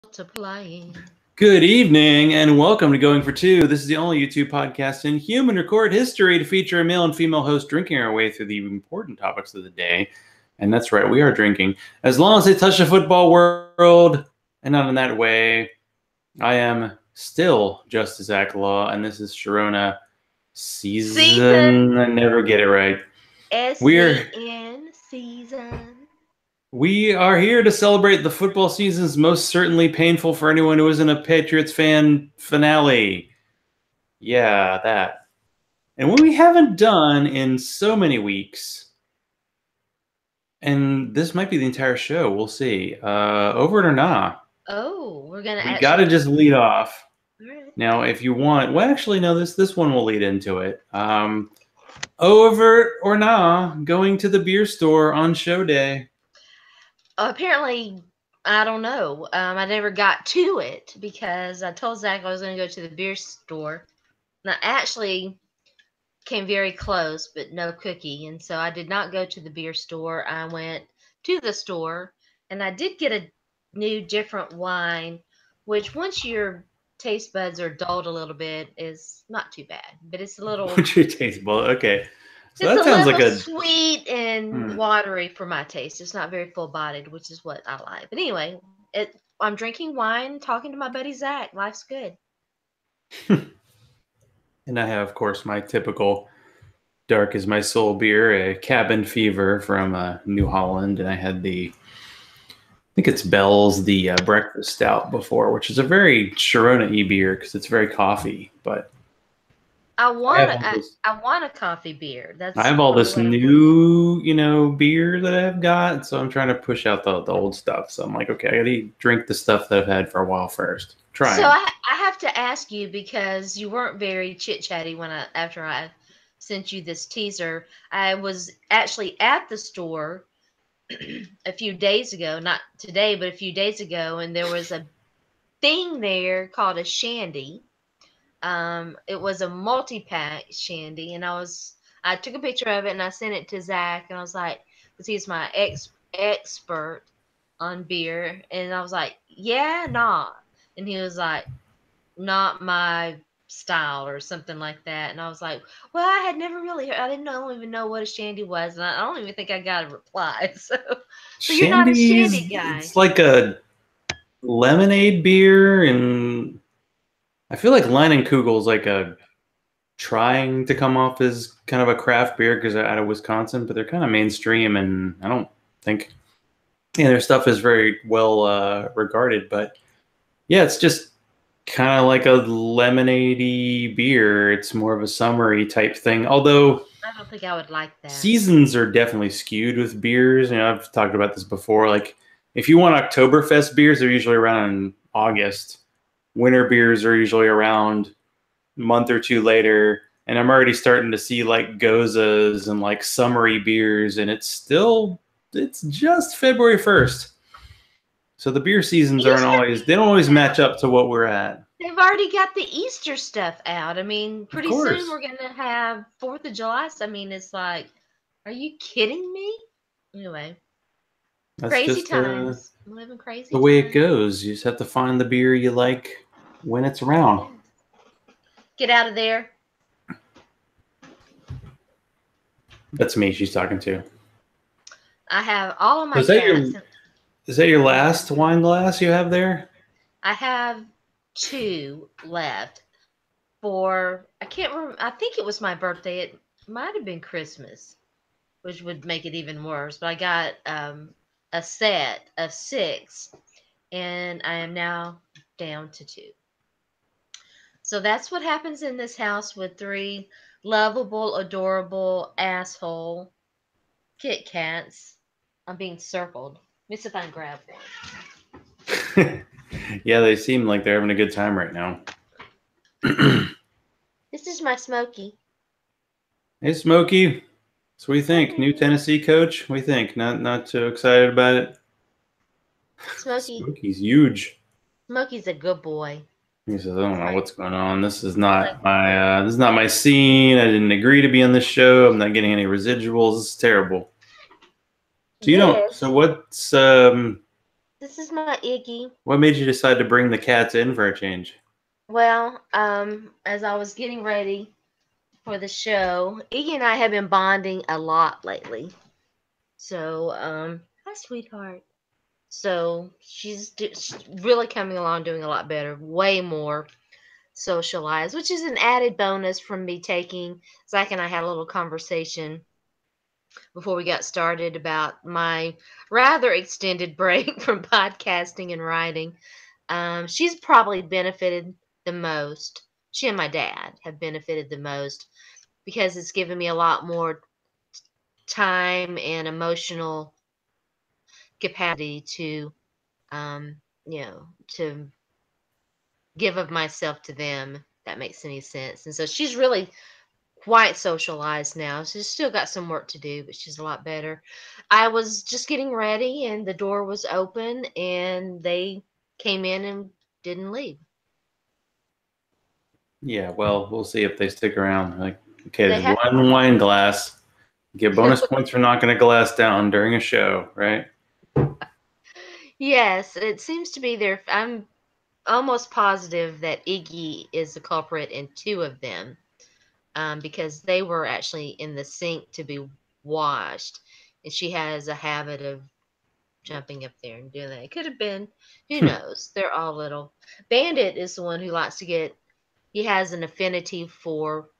multiplying. Good evening and welcome to Going for Two. This is the only YouTube podcast in human record history to feature a male and female host drinking our way through the important topics of the day. And that's right, we are drinking. As long as they touch the football world, and not in that way, I am still just Zach Law, and this is Sharona season. I never get it right. SCN season. We are here to celebrate the football season's most certainly painful for anyone who isn't a Patriots fan finale. Yeah, that. And what we haven't done in so many weeks, and this might be the entire show, we'll see. Over it or not? Oh, we're going to We got to just lead off. Right. Now, if you want, well, actually, no, this one will lead into it. Over or not, going to the beer store on show day. Apparently, I don't know. I never got to it because I told Zach I was going to go to the beer store. And I actually came very close, but no cookie. And so I did not go to the beer store. I went to the store, and I did get a new, different wine, which once your taste buds are dulled a little bit is not too bad. But it's a little... What's your taste bud? Okay. So it's that sounds like a sweet and watery for my taste. It's not very full-bodied, which is what I like. But anyway, I'm drinking wine, talking to my buddy Zach. Life's good. And I have, of course, my typical dark as my soul beer, a Cabin Fever from New Holland. And I had I think it's Bell's, the breakfast stout before, which is a very Sharona-y beer because it's very coffee. But I want a coffee beer. I have all this new, beer that I've got, so I'm trying to push out the old stuff. So I'm like, okay, I gotta drink the stuff that I've had for a while first. Try. So I have to ask you, because you weren't very chit chatty after I sent you this teaser. I was actually at the store a few days ago, not today, but a few days ago, and there was a thing there called a shandy. It was a multi-pack shandy, and I took a picture of it and I sent it to Zach, and I was like, because he's my expert on beer, and I was like, yeah, nah, and he was like, not my style or something like that, and I was like, well, I had never really heard, I don't even know what a shandy was, and I don't even think I got a reply. So you're not a shandy guy. It's like a lemonade beer, and I feel like Leinenkugel is like trying to come off as kind of a craft beer because they're out of Wisconsin, but they're kind of mainstream, and I don't think their stuff is very well regarded. But yeah, it's just kind of like a lemonade-y beer. It's more of a summery type thing. Although I don't think I would like that. Seasons are definitely skewed with beers. I've talked about this before. Like if you want Oktoberfest beers, they're usually around in August. Winter beers are usually around a month or two later, and I'm already starting to see like Gozas and like summery beers, and it's just February 1st. So the beer seasons they don't always match up to what we're at. They've already got the Easter stuff out. I mean, pretty soon we're going to have 4th of July. So, I mean, it's like, are you kidding me? Anyway, that's crazy times. I'm living crazy the way it goes. You just have to find the beer you like when it's around. Get out of there. That's me she's talking to. I have all of my Is that your last wine glass you have there? I have 2 left I can't remember. I think it was my birthday. It might have been Christmas, which would make it even worse. But I got a set of 6, and I am now down to 2. So that's what happens in this house with 3 lovable, adorable, asshole Kit Kats. I'm being circled. Let me see if I can grab one. Yeah, they seem like they're having a good time right now. This is my Smokey. Hey, Smokey. So what do you think? New Tennessee coach? What do you think? Not too excited about it? Smokey's huge. Smokey's a good boy. He says, I don't know what's going on. This is not my scene. I didn't agree to be on this show. I'm not getting any residuals. It's terrible. So So what's This is my Iggy. What made you decide to bring the cats in for a change? Well, as I was getting ready for the show, Iggy and I have been bonding a lot lately. So, hi, sweetheart. So she's really coming along, doing a lot better, way more socialized, which is an added bonus from me taking. Zach and I had a little conversation before we got started about my rather extended break from podcasting and writing. She's probably benefited the most. She and my dad have benefited the most because it's given me a lot more time and emotional capacity to, to give of myself to them. If that makes any sense. And so she's really quite socialized now. She's still got some work to do, but she's a lot better. I was just getting ready and the door was open and they came in and didn't leave. Yeah, well, we'll see if they stick around. Like, okay, They there's have one wine glass. Get bonus points for knocking a glass down during a show, right? Yes, it seems to be there. I'm almost positive that Iggy is the culprit in two of them, because they were actually in the sink to be washed, and she has a habit of jumping up there and doing that. It could have been, who knows? They're all little. Bandit is the one who likes to get. He has an affinity for.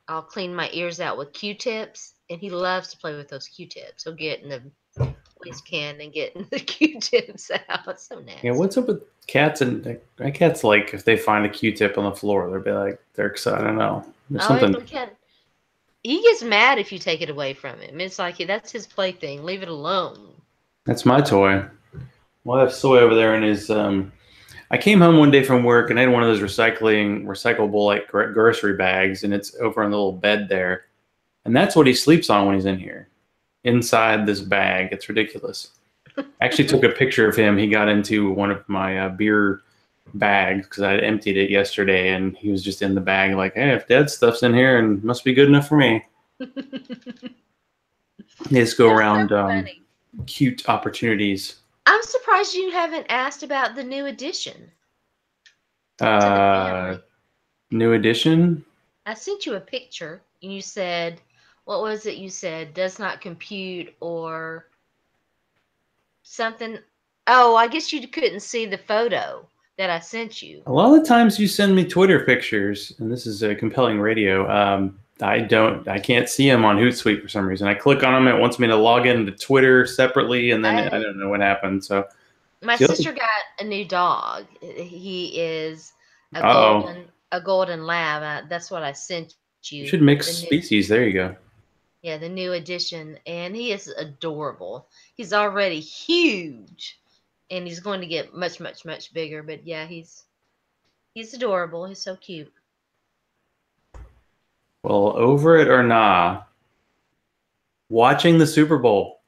I'll clean my ears out with Q-tips, and he loves to play with those Q-tips. He'll get in the waste can and get the Q-tips out. It's so Yeah, nasty. what's up with cats and my cats? Like, if they find a Q-tip on the floor, they'll be like, they're excited. I don't know. There's Oh, something. he can. He gets mad if you take it away from him. It's like that's his plaything. Leave it alone. That's my toy. Well, I have Soy over there in his. I came home one day from work and I had one of those recyclable like grocery bags, and it's over on the little bed there, and that's what he sleeps on when he's in here, inside this bag. It's ridiculous. I actually took a picture of him. He got into one of my beer bags because I had emptied it yesterday, and he was just in the bag, like, "Hey, if Dad's stuff's in here, and must be good enough for me." They're They just go so around funny. cute opportunities. I'm surprised you haven't asked about the new addition to the Uh, family. New edition. I sent you a picture and you said, what was it you said? Does not compute or something. Oh, I guess you couldn't see the photo that I sent you. A lot of the times you send me Twitter pictures, and this is a compelling radio. I can't see them on Hootsuite for some reason. I click on them, it wants me to log into Twitter separately, and then I Hey, don't know what happened. So, my see, sister got a new dog. He is oh, a golden lab. That's what I sent you. you should The mix new species. There you go. Yeah, the new edition, and he is adorable. He's already huge, and he's going to get much, much, much bigger. But yeah, he's adorable. He's so cute. Well, over it or nah, watching the Super Bowl.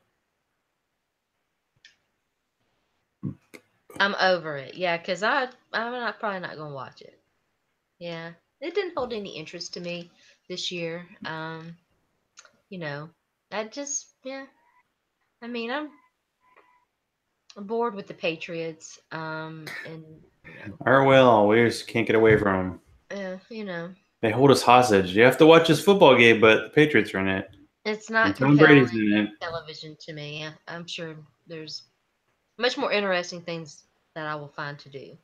I'm over it. Yeah, because I'm not probably not gonna watch it. Yeah, it didn't hold any interest to me this year. You know, I just yeah. I mean, I'm bored with the Patriots. And Or well, we just can't get away from them. you know, They hold us hostage. You have to watch this football game, but the Patriots are in it, it's and not Tom Brady's compelling in it. television to me. I'm sure there's much more interesting things that I will find to do.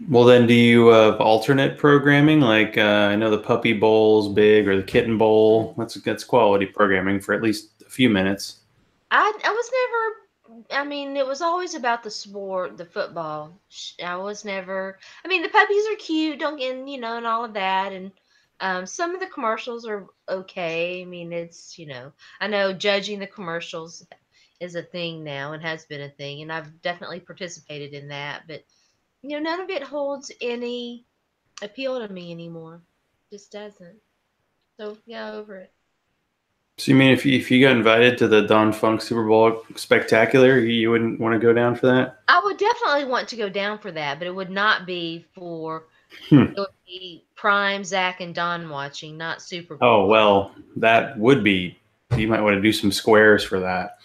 Well, then, do you have alternate programming? Like, I know the Puppy Bowl's big, or the Kitten Bowl. That's quality programming for at least a few minutes. I was never. I mean, it was always about the sport, the football. I was never. I mean, the puppies are cute, don't get and all of that, and some of the commercials are okay. I mean, I know judging the commercials is a thing now and has been a thing, and I've definitely participated in that, but none of it holds any appeal to me anymore. Just doesn't. So yeah, over it. So, you mean if you got invited to the Don Funk Super Bowl Spectacular, you wouldn't want to go down for that? I would definitely want to go down for that, but it would not be for Hmm. it would be prime Zach and Don watching, not Super Bowl Oh watching. well, that would be. You might want to do some squares for that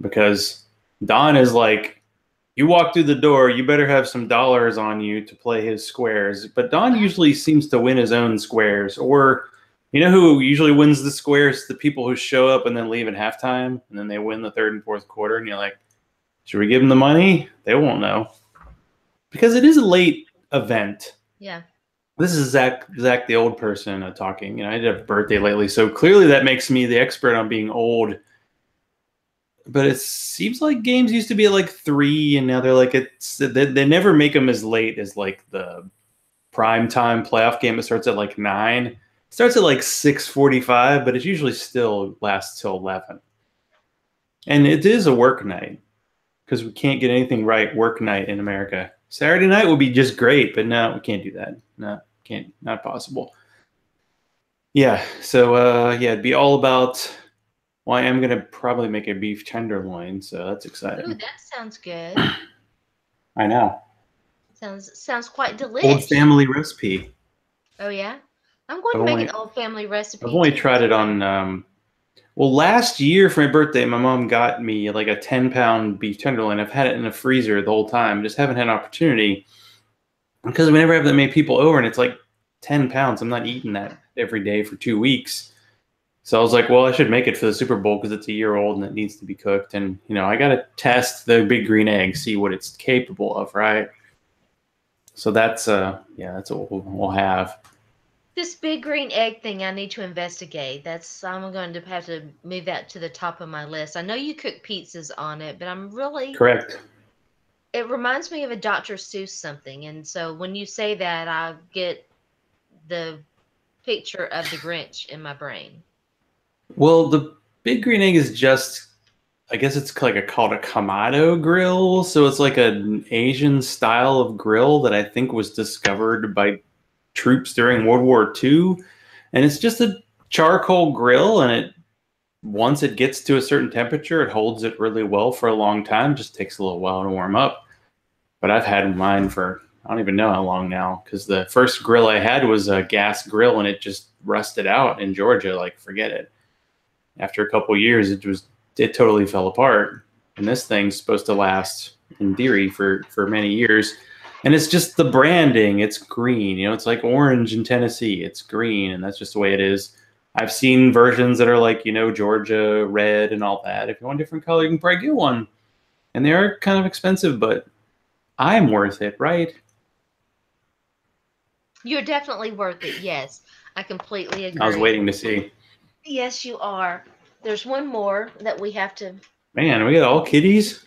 because Don is like. you walk through the door, you better have some dollars on you to play his squares. But Don usually seems to win his own squares. Or, you know who usually wins the squares? The people who show up and then leave at halftime, and then they win the third and fourth quarter, and you're like, should we give them the money? They won't know. Because it is a late event. Yeah. This is Zach, the old person, talking. You know, I did a birthday lately, so clearly that makes me the expert on being old. But it seems like games used to be at like 3, and now they're like they never make them as late as like the prime time playoff game. It starts at like 9. It starts at like 6:45, but it usually still lasts till 11. And it is a work night because we can't get anything right work night in America. Saturday night would be just great, but no, we can't do that. No, can't, not possible. Yeah, so yeah, it'd be all about. Well, I am gonna probably make a beef tenderloin, so that's exciting. Ooh, that sounds good. I know. Sounds quite Old delish. family recipe. Oh yeah, I'm going I've to make only an old family I've recipe only too. tried it on. Well, last year for my birthday, my mom got me like a 10-pound beef tenderloin. I've had it in the freezer the whole time. Just haven't had an opportunity because we never have that many people over, and it's like 10 pounds. I'm not eating that every day for 2 weeks. So I was like, well, I should make it for the Super Bowl because it's a year old and it needs to be cooked. And, you know, I got to test the big green egg, see what it's capable of, right? So that's, yeah, that's what we'll have. This big green egg thing I need to investigate. I'm going to have to move that to the top of my list. I know you cook pizzas on it, but Correct. it reminds me of a Dr. Seuss something. And so when you say that, I get the picture of the Grinch in my brain. Well, the big green egg is just, I guess it's like called a Kamado grill. So it's like an Asian style of grill that I think was discovered by troops during World War II. And it's just a charcoal grill, and once it gets to a certain temperature, it holds it really well for a long time. Just takes a little while to warm up. But I've had mine for, I don't even know how long now, because the first grill I had was a gas grill, and it just rusted out in Georgia. Like, forget it. After a couple of years, it totally fell apart. And this thing's supposed to last, in theory, for many years. And it's just the branding. It's green. You know, it's like orange in Tennessee. It's green, and that's just the way it is. I've seen versions that are like, you know, Georgia red and all that. If you want a different color, you can probably get one. And they are kind of expensive, but I'm worth it, right? You're definitely worth it. Yes, I completely I was agree. waiting to see. Yes, you are. There's one more that we have to. Man, we got all kitties.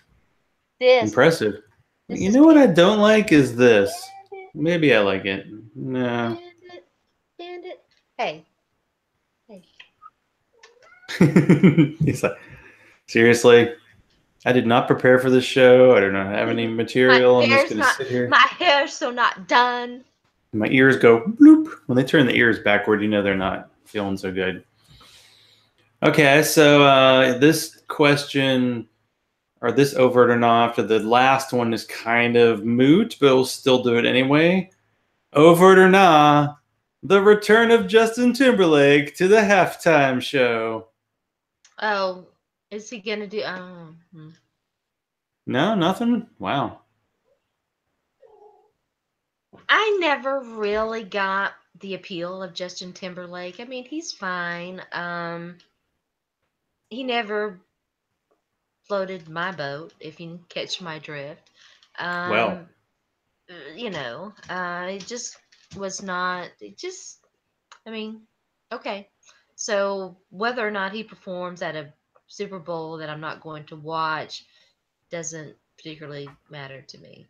This Impressive. this You is know what I Bandit. don't like is this. Bandit. Maybe I like it. No. Bandit. Bandit. Hey. Hey. He's like, seriously, I did not prepare for this show. I do not have any my material. I'm just hair's going to not. sit here. My hair's so not done. My ears go bloop. When they turn the ears backward, you know they're not feeling so good. Okay, so this question, or this overt or not, after the last one is kind of moot, but we'll still do it anyway. Overt or not, the return of Justin Timberlake to the halftime show. Oh, is he gonna do? No, nothing? Wow. I never really got the appeal of Justin Timberlake. I mean, he's fine. He never floated my boat, if you catch my drift. Well, Um, you know, it just was not. It just, I mean, okay. So whether or not he performs at a Super Bowl that I'm not going to watch doesn't particularly matter to me.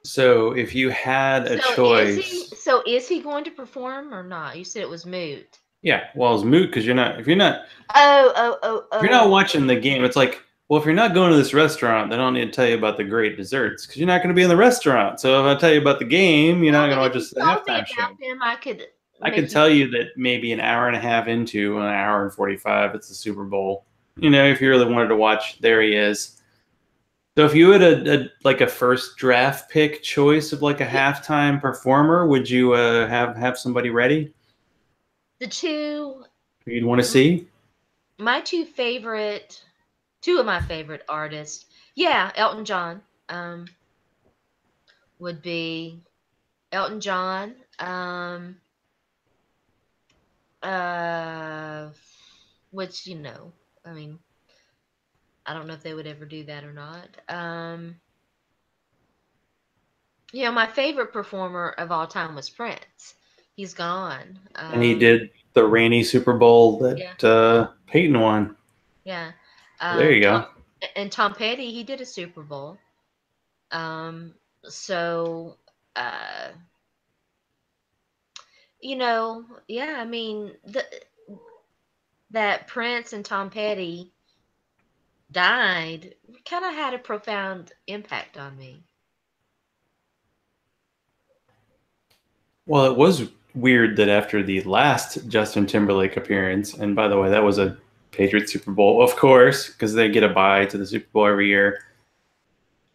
so if you had a choice, So is he going to perform or not? You said it was moot. yeah, well, it's moot because Oh, oh, oh, if you're not oh. watching the game, it's like, well, if you're not going to this restaurant, then I don't need to tell you about the great desserts because you're not going to be in the restaurant. So if I tell you about the game, you're not Well, going but to if watch you the told me halftime show. about him, I could I could make you. tell you that maybe an hour and a half into an hour and 45, it's the Super Bowl. You know, if you really wanted to watch, there he is. So if you had like a first draft pick choice of like a halftime performer, would you have somebody ready The you'd want to see? my two of my favorite artists Yeah, Elton John. Would be Elton John. Uh, which I mean, I don't know if they would ever do that or not. My favorite performer of all time was Prince. He's gone. And he did the rainy Super Bowl Yeah, that Peyton won. yeah. There you Tom go. and Tom Petty, he did a Super Bowl. Um, so uh, yeah. I mean, that Prince and Tom Petty died kind of had a profound impact on me. Well, it was weird that after the last Justin Timberlake appearance, and by the way, that was a Patriots Super Bowl, of course, because they get a bye to the Super Bowl every year.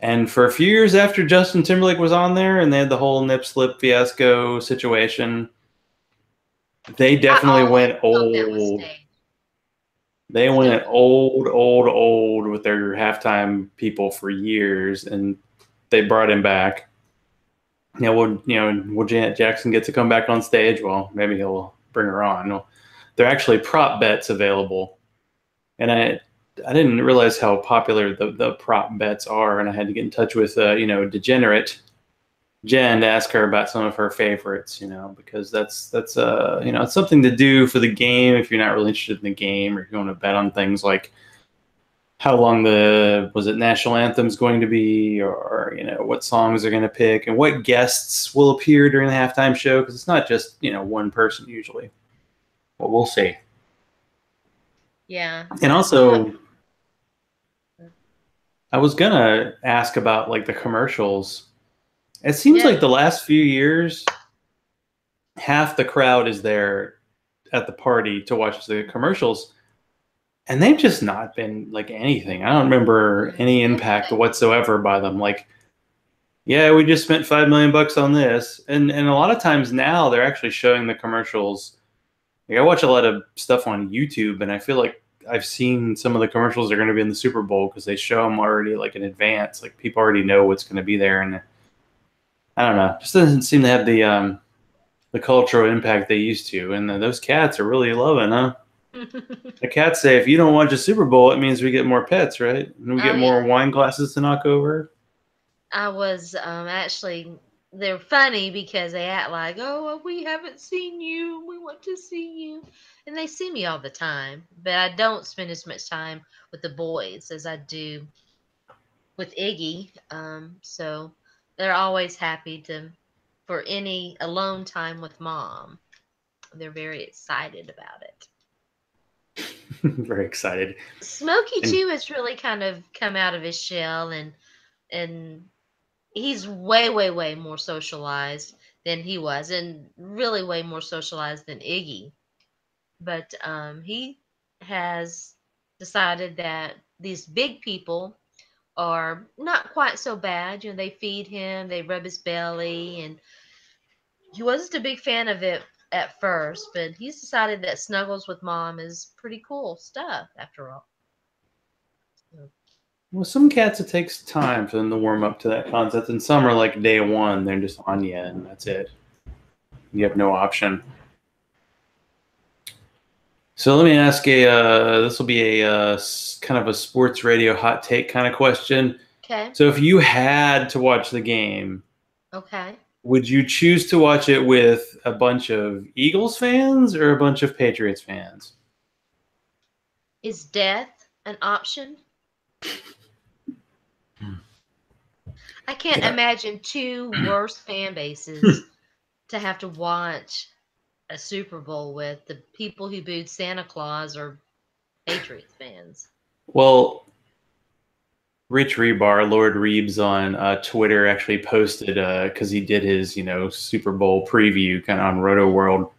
And for a few years after Justin Timberlake was on there, and they had the whole nip slip fiasco situation, they I definitely always went thought that was old. staged. They went Staged. old with their halftime people for years, and they brought him back. Will Janet Jackson get to come back on stage? Well, maybe he'll bring her on. Well, there are actually prop bets available, and I didn't realize how popular the prop bets are, and I had to get in touch with Degenerate Jen to ask her about some of her favorites, because that's it's something to do for the game if you're not really interested in the game, or if you want to bet on things like how long the national anthem's going to be, or what songs they're going to pick, and what guests will appear during the halftime show, because it's not just one person usually. But we'll see. Yeah. And Uh, also, I was gonna ask about like the commercials. It seems yeah. like the last few years, half the crowd is there at the party to watch the commercials, and they've just not been like anything. I don't remember any impact Interesting. whatsoever by them. Like, yeah, we just spent $5 million on this, and a lot of times now they're actually showing the commercials. Like, I watch a lot of stuff on YouTube, and I feel like I've seen some of the commercials that are going to be in the Super Bowl because they show them already like in advance. Like people already know what's going to be there, and I don't know, just doesn't seem to have the cultural impact they used to. And those cats are really loving, huh? The cats say if you don't watch a Super Bowl, it means we get more pets, right? And we Oh get yeah. more wine glasses to knock over. I was actually they're funny because they act like, "Oh, well, we haven't seen you. We want to see you." And they see me all the time, but I don't spend as much time with the boys as I do with Iggy. So they're always happy to for any alone time with mom. They're very excited about it. Very excited. Smokey And too has really kind of come out of his shell and he's way, way, way more socialized than he was, and really way more socialized than Iggy. But he has decided that these big people are not quite so bad. They feed him, they rub his belly, and he wasn't a big fan of it at first, but he's decided that snuggles with mom is pretty cool stuff after all. So, well, some cats it takes time for them to warm up to that concept, and some are like day one, they're just on you, and that's it. You have no option. So let me ask this will be a kind of a sports radio hot take kind of question. okay, So if you had to watch the game, okay. would you choose to watch it with a bunch of Eagles fans or a bunch of Patriots fans? Is death an option? I can't Yeah. imagine two worse fan bases to have to watch a Super Bowl with. The people who booed Santa Claus are Patriots fans. Well, Rich Rebar, Lord Reeves on Twitter actually posted because he did his Super Bowl preview kind of on Roto World,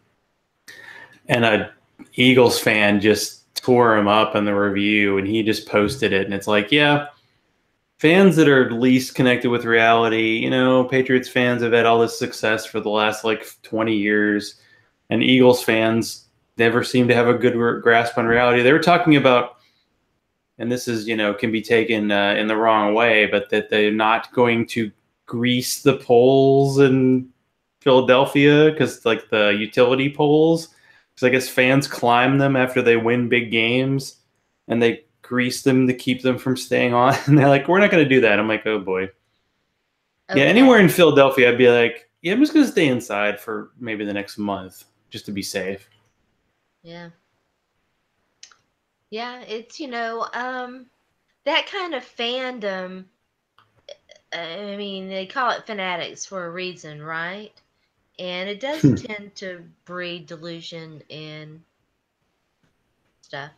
and a Eagles fan just tore him up in the review, and he just posted it, and it's like, yeah, fans that are least connected with reality, Patriots fans have had all this success for the last like 20 years, and Eagles fans never seem to have a good grasp on reality. They were talking about and this is, can be taken in the wrong way, but that they're not going to grease the poles in Philadelphia because like the utility poles, because I guess fans climb them after they win big games, and they grease them to keep them from staying on. And they're like, "We're not going to do that." I'm like, "Oh boy." Yeah, anywhere in Okay. Philadelphia, I'd be like, "Yeah, I'm just going to stay inside for maybe the next month just to be safe." Yeah. Yeah, it's that kind of fandom. I mean, they call it fanatics for a reason, right? And it does tend to breed delusion and stuff.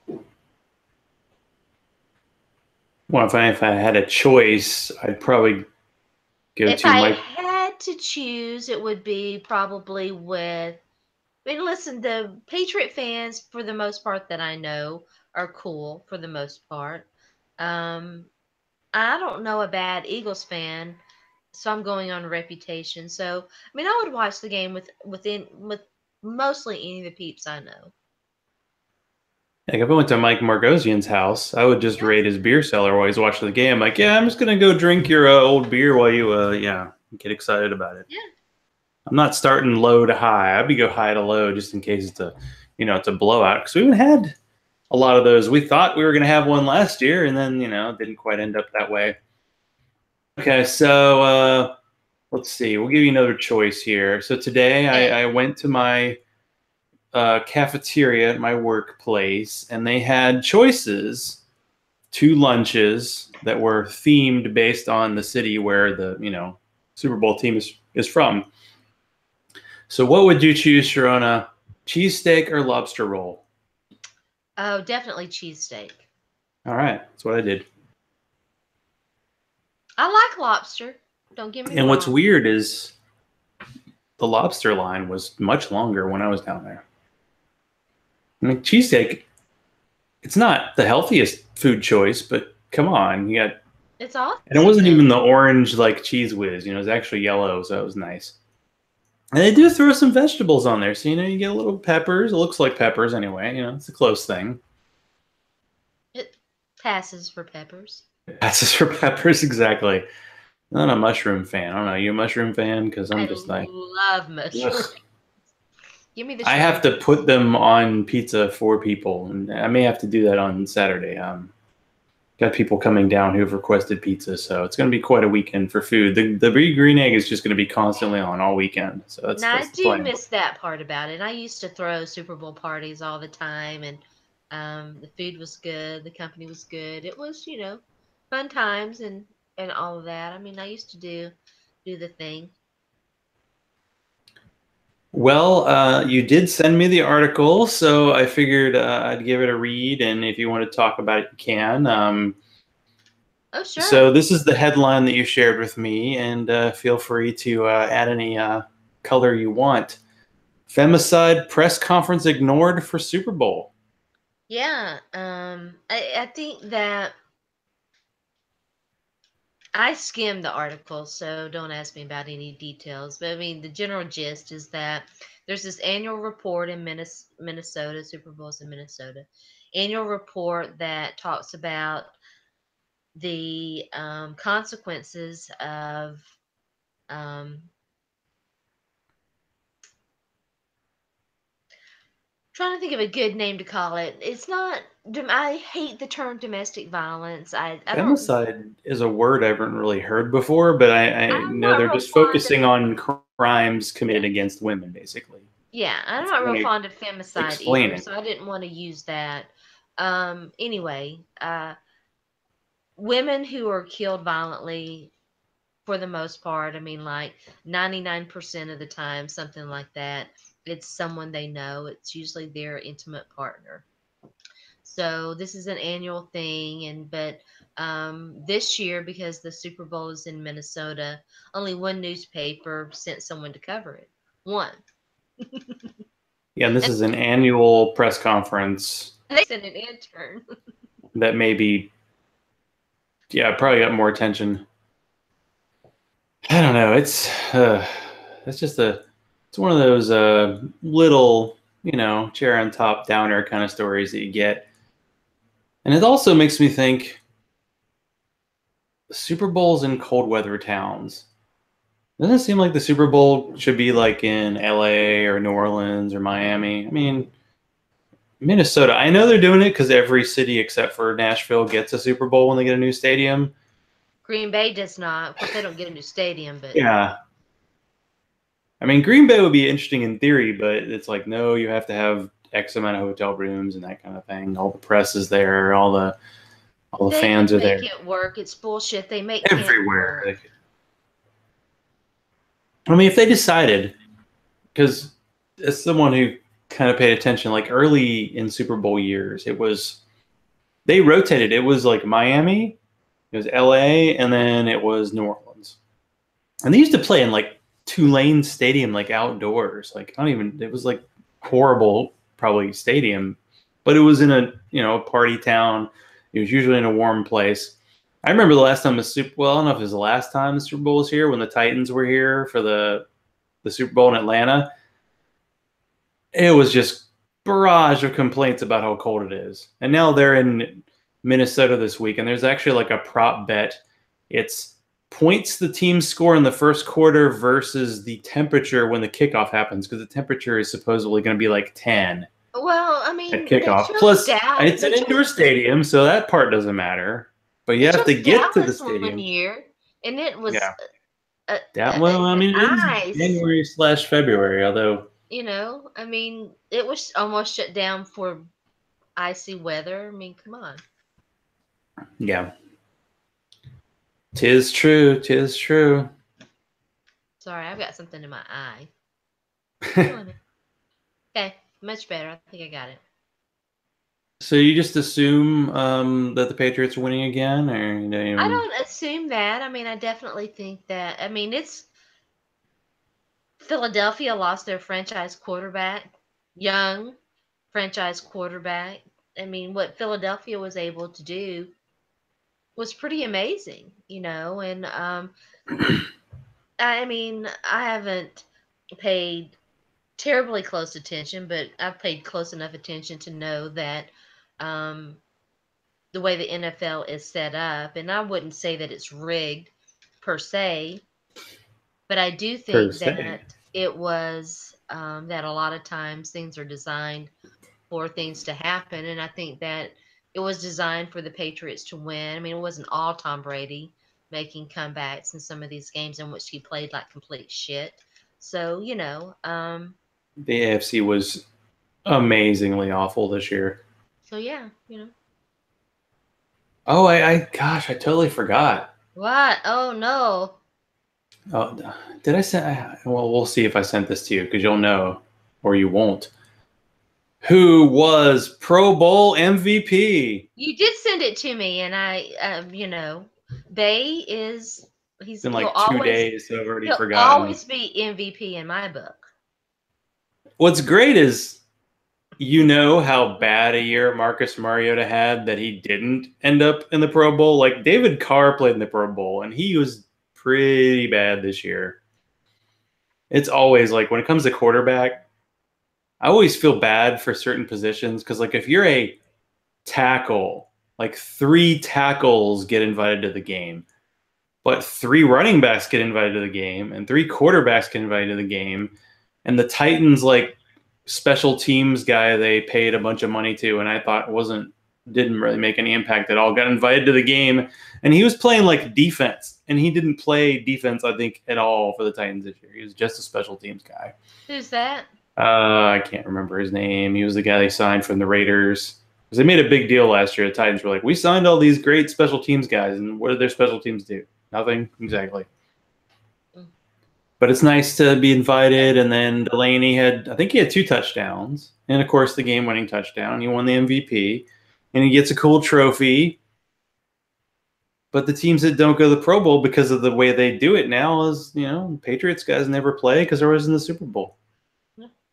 Well, if I had a choice, I'd probably go If to I Mike. had to choose, it would be probably with. I mean, listen, the Patriot fans, for the most part that I know, are cool for the most part. Um, I don't know a bad Eagles fan, so I'm going on reputation. So, I mean, I would watch the game with mostly any of the peeps I know. Like if I went to Mike Margosian's house, I would just Yeah, raid his beer cellar while he's watching the game. Like, yeah, I'm just gonna go drink your old beer while you, get excited about it. yeah. I'm not starting low to high. I'd be go high to low just in case it's a blowout. Because we haven't had a lot of those. We thought we were gonna have one last year, and then it didn't quite end up that way. Okay, so let's see. We'll give you another choice here. So today Okay. I went to my cafeteria at my workplace, and they had choices, two lunches that were themed based on the city where the Super Bowl team is from. So, what would you choose, Sharona? Cheesesteak or lobster roll? Oh, definitely cheesesteak. All right, that's what I did. I like lobster. Don't get me And what's wrong. weird is the lobster line was much longer when I was down there. I mean, cheesesteak, it's not the healthiest food choice, but come on, you got. It's And it awesome wasn't even though. the orange like cheese whiz. It was actually yellow, so it was nice. And they do throw some vegetables on there, so you get a little peppers. It looks like peppers anyway. It's a close thing. It passes for peppers. It passes for peppers exactly. I'm not a mushroom fan. I don't know. You a mushroom fan? Because I'm I just like, love mushroom. ugh. Give me the I have shrimp. to put them on pizza for people, and I may have to do that on Saturday. Got people coming down who've requested pizza, so it's going to be quite a weekend for food. The brie green egg is just going to be constantly on all weekend, so that's Now I that's the do plan. miss that part about it. I used to throw Super Bowl parties all the time, and the food was good, the company was good. It was, fun times and all of that. I mean, I used to do the thing. Well, you did send me the article, so I figured I'd give it a read, and if you want to talk about it, you can. Oh, sure. So this is the headline that you shared with me, and feel free to add any color you want. Femicide press conference ignored for Super Bowl. Yeah. I think that I skimmed the article, so don't ask me about any details. But I mean, the general gist is that there's this annual report in Minnesota, Super Bowl's in Minnesota, annual report that talks about the consequences of um, trying to think of a good name to call it. It's not. I hate the term domestic violence. I don't. Femicide is a word I haven't really heard before, but I I'm know not they're real just fond of. focusing on crimes Yeah, committed against women, basically. yeah. I'm That's not the real only fond of femicide either, explaining. so I didn't want to use that. Anyway, women who are killed violently, for the most part, I mean, like 99% of the time, something like that. It's someone they know. It's usually their intimate partner. So this is an annual thing, and but this year, because the Super Bowl is in Minnesota, only one newspaper sent someone to cover it. One, Yeah, and this and is an annual press conference they sent an intern. that maybe, yeah, probably got more attention. I don't know. It's just it's one of those little, cherry on top downer kind of stories that you get. And it also makes me think Super Bowls in cold weather towns. Doesn't it seem like the Super Bowl should be like in LA or New Orleans or Miami? I mean, Minnesota. I know they're doing it because every city except for Nashville gets a Super Bowl when they get a new stadium. Green Bay does not. Of course, they don't get a new stadium, but Yeah. I mean, Green Bay would be interesting in theory, but it's like, no, you have to have X amount of hotel rooms and that kind of thing. All the press is there, all the they fans can are make there it work. It's bullshit. They make Canton everywhere. work. I mean, if they decided, because as someone who kind of paid attention, like early in Super Bowl years, it was they rotated. It was like Miami, it was LA, and then it was New Orleans. And they used to play in like Tulane Stadium, like outdoors. Like I don't even. It was like horrible, probably stadium, but it was in a party town. It was usually in a warm place. I remember the last time the Super. Well, I don't know if it was the last time the Super Bowl was here when the Titans were here for the Super Bowl in Atlanta. It was just barrage of complaints about how cold it is. And now they're in Minnesota this week, and there's actually like a prop bet. It's points the team score in the first quarter versus the temperature when the kickoff happens, because the temperature is supposedly going to be like 10 Well, I at mean, they kickoff. chose Plus, Dallas. it's They an indoor chose stadium, so that part doesn't matter. But you they have to chose get to the Dallas one stadium. year, and it was Yeah. That well, I mean, it is ice. January/February, although I mean, it was almost shut down for icy weather. I mean, come on. yeah, tis true, tis true. Sorry, I've got something in my eye. Killing me. Okay, much better. I think I got it. So you just assume that the Patriots are winning again, or you don't I even? don't assume that. I mean, I definitely think that. I mean, it's Philadelphia lost their franchise quarterback, young franchise quarterback. I mean, what Philadelphia was able to do was pretty amazing, and I mean, I haven't paid terribly close attention, but I've paid close enough attention to know that um, the way the NFL is set up, and I wouldn't say that it's rigged per se, but I do Per think se. that it was that a lot of times things are designed for things to happen, and I think that it was designed for the Patriots to win. I mean, it wasn't all Tom Brady making comebacks in some of these games in which he played like complete shit. So, The AFC was amazingly awful this year. so yeah, Oh, gosh, I totally forgot. What? Oh no. Oh, did I send? Well, we'll see if I sent this to you because you'll know, or you won't. Who was Pro Bowl MVP? You did send it to me, and Bay is It's he's been he'll like 2 always days, so I've already he'll forgotten. always be MVP in my book. What's great is you know how bad a year Marcus Mariota had that he didn't end up in the Pro Bowl. Like David Carr played in the Pro Bowl, and he was pretty bad this year. It's always like when it comes to quarterback, I always feel bad for certain positions because, like, if you're a tackle, like three tackles get invited to the game, but three running backs get invited to the game, and three quarterbacks get invited to the game, and the Titans, like, special teams guy they paid a bunch of money to, and I thought didn't really make any impact at all, got invited to the game, and he was playing like defense, and he didn't play defense, I think, at all for the Titans this year. He was just a special teams guy. Who's that? I can't remember his name. He was the guy they signed from the Raiders. Because they made a big deal last year. The Titans were like, we signed all these great special teams guys, and what did their special teams do? Nothing, exactly. Mm. But it's nice to be invited. And then Delaney I think he had 2 touchdowns. And of course, the game winning touchdown. He won the MVP. And he gets a cool trophy. But the teams that don't go to the Pro Bowl because of the way they do it now is, Patriots guys never play because they're always in the Super Bowl.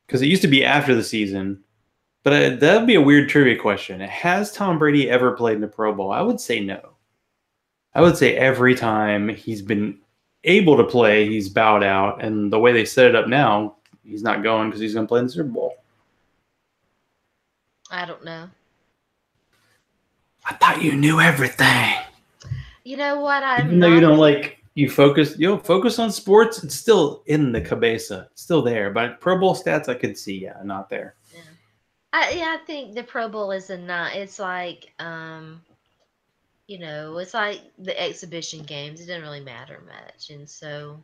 Because it used to be after the season. But that would be a weird trivia question. Has Tom Brady ever played in the Pro Bowl? I would say no. I would say every time he's been able to play, he's bowed out. And the way they set it up now, he's not going because he's going to play in the Super Bowl. I don't know. I thought you knew everything. You know what? I'm Even though you not. don't you don't focus on sports, it's still in the cabeza. It's still there. But Pro Bowl stats I could see, yeah, not there. Yeah. Yeah, I think the Pro Bowl is a not. It's like it's like the exhibition games. It didn't really matter much, and so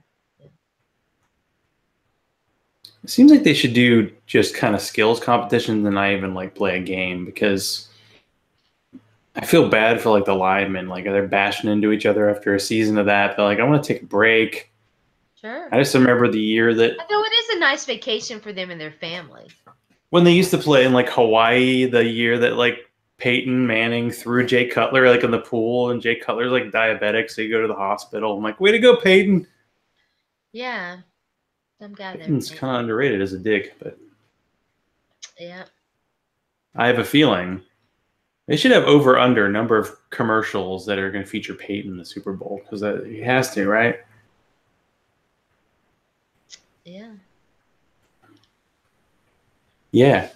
It seems like they should do just kind of skills competitions and not even like play a game because I feel bad for like the linemen. Like they're bashing into each other after a season of that. They're like, I want to take a break. sure. I just remember the year that Although it is a nice vacation for them and their family. when they used to play in like Hawaii, the year that like Peyton Manning threw Jay Cutler like in the pool, and Jay Cutler's like diabetic, so you go to the hospital. I'm like, way to go, Peyton. Yeah, some guy there. Peyton's kind of underrated as a dick, but Yeah. I have a feeling they should have over under number of commercials that are going to feature Peyton in the Super Bowl because he has to, right? Yeah. Yeah.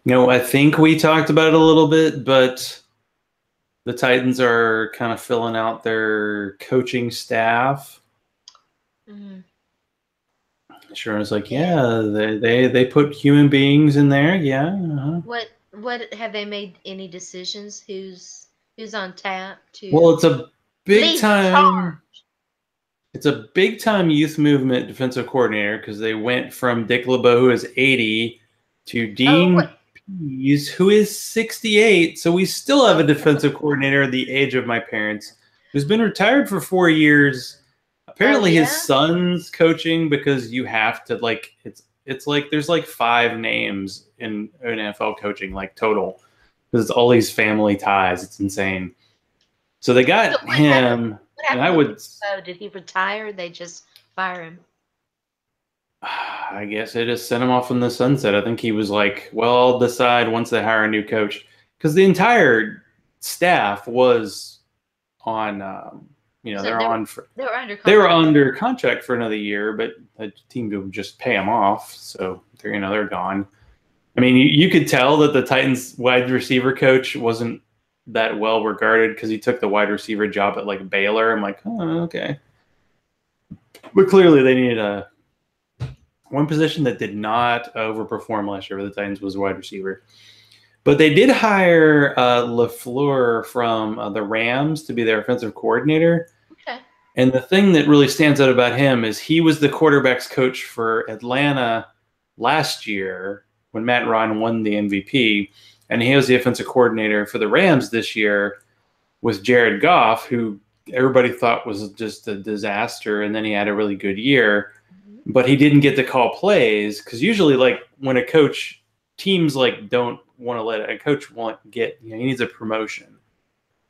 I think we talked about it a little bit, but the Titans are kind of filling out their coaching staff. Mm-hmm. Sharona's like, Yeah. yeah, they put human beings in there. Yeah. Uh-huh. What have they made any decisions? Who's on tap Well, to it's a big lead the charge? time. It's a big time youth movement defensive coordinator because they went from Dick LeBeau, who is 80, to Oh, what? Dean Pease, who is 68. So we still have a Oh, defensive coordinator the age of my parents who's been retired for 4 years. oh Apparently his yeah. son's coaching because you have to like it's like there's like 5 names in NFL coaching like total because it's all these family ties. It's insane. So they So got what happened? him, What and happened I with would Debo? Did he retire? They just fire him. I guess they just sent him off in the sunset. I think he was like, well, I'll decide once they hire a new coach. Because the entire staff was on, So they're on for, they were under they were contract. under contract for another year, but the team would just pay them off. So they're gone. I mean, you could tell that the Titans wide receiver coach wasn't that well regarded because he took the wide receiver job at like Baylor. I'm like, oh, okay. But clearly they needed a one position that did not overperform last year for the Titans was wide receiver. But they did hire LaFleur from the Rams to be their offensive coordinator. Okay. And the thing that really stands out about him is he was the quarterbacks coach for Atlanta last year when Matt Ryan won the MVP. And he was the offensive coordinator for the Rams this year with Jared Goff, who everybody thought was just a disaster. And then he had a really good year, Mhm. but he didn't get to call plays because usually, like when a coach, teams like don't want to let a coach want get, he needs a promotion.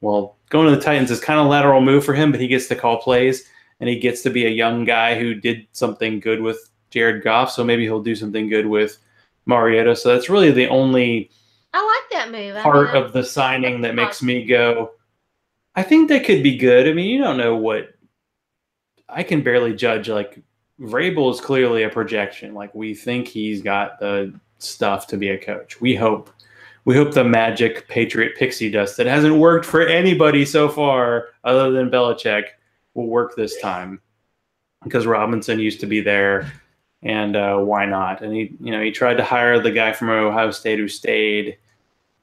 Well, going to the Titans is kind of a lateral move for him, but he gets to call plays and he gets to be a young guy who did something good with Jared Goff. So maybe he'll do something good with Mariota. So that's really the only I like that move. I mean, part of the signing that's that makes positive. me go, I think that could be good. I mean, you don't know what I can barely judge. Like Vrabel is clearly a projection. Like we think he's got the stuff to be a coach. We hope the magic Patriot pixie dust that hasn't worked for anybody so far, other than Belichick, will work this time because Robinson used to be there, and why not? And he tried to hire the guy from Ohio State who stayed.